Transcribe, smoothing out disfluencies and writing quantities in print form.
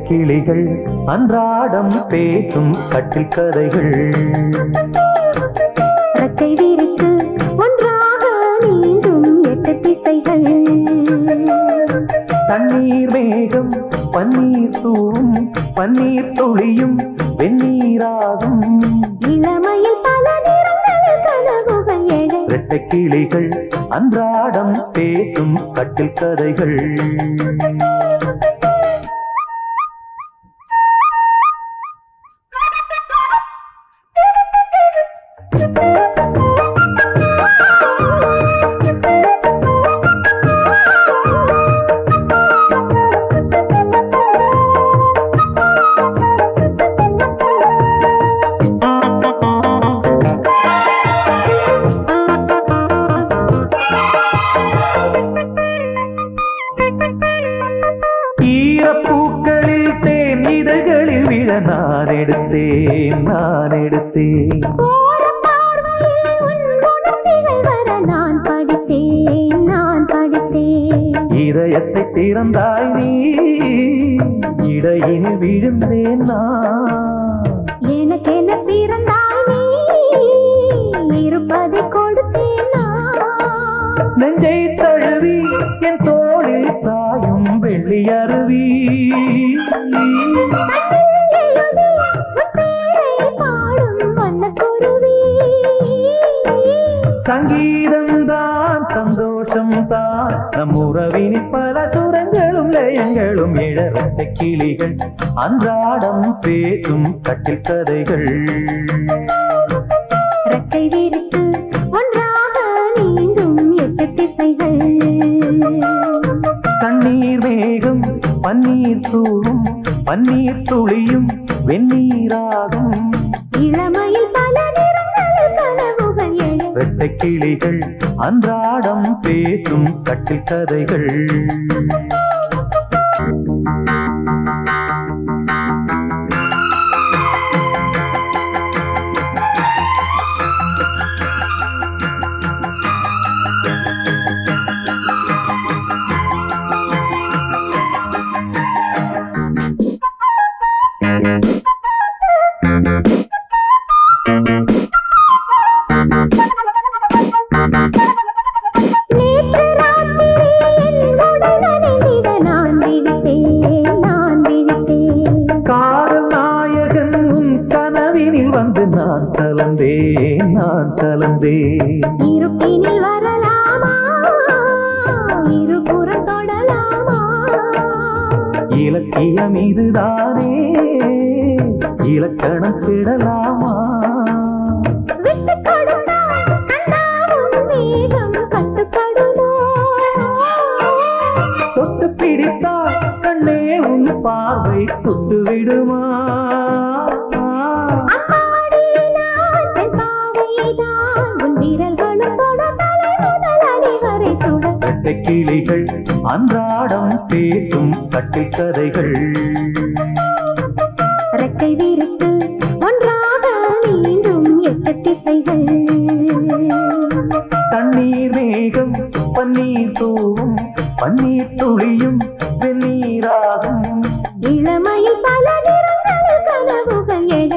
கிளிகள் அன்றாடம் பேசும் கட்டில் கதைகள். ரெக்கை விரித்து ஒன்றாக நீந்தும் 8 திசைகள். தண்ணீர் மேகம் பன்னீர் தூவும் பன்னீர் துளியும் வெந்நீராகும். இளமையில் பல நிறங்கள் கனவுகள் எழ. இரட்டை கிளிகள் அன்றாடம் பேசும் கட்டில் கதைகள். பூக்களில் தேன் இதழ்களில் விழ நான் எடுத்தேன். இதயத்தை திறந்தாய் நீ, இடையினில் விழுந்தேன் நான். எனக்கென பிறந்தாய் நீ, இருப்பதை கொடுத்தேன் நான். நெஞ்சை தழுவி என் தோளில் சாயும் வெள்ளி அருவி. சங்கீதம் தான் சந்தோஷம் தான் நம் உறவினில் பல சுரங்களும் லயங்களும் எழ. இரட்டை கிளிகள் அன்றாடம் பேசும் கட்டில் கதைகள். ரெக்கை விரித்து ஒன்றாக நீந்தும் 8 திசைகள். தண்ணீர் மேகம் பன்னீர் தூவும் பன்னீர் துளியும் வெந்நீராகும். இளமையில் பல நிறங்கள் கனவுகள் எழ. இரட்டை கிளிகள் அன்றாடம் பேசும் கட்டில் கதைகள். வந்து நான் கலந்தேன். இருப்பினில் வரலாமா, இருபுறம் தொடலாமா? இலக்கியம் இதுதானே, இலக்கணம் கிடலாமா? விட்டு கொடுத்தால் கண்ணாவும் மேகம் கட்டுப்படுமோ? தொட்டு பிடித்தால் கண்ணே உன் பார்வை சுட்டு விடுமா? கிளிகள் அன்றாடம் பேசும் கட்டில் கதைகள். ரெக்கை விரித்து ஒன்றாக நீந்தும் 8 திசைகள். தண்ணீர் மேகம் பன்னீர் தூவும் பன்னீர் துளியும் வெந்நீராகும். இளமையில் பல நிறங்கள் கனவுகள் எழ.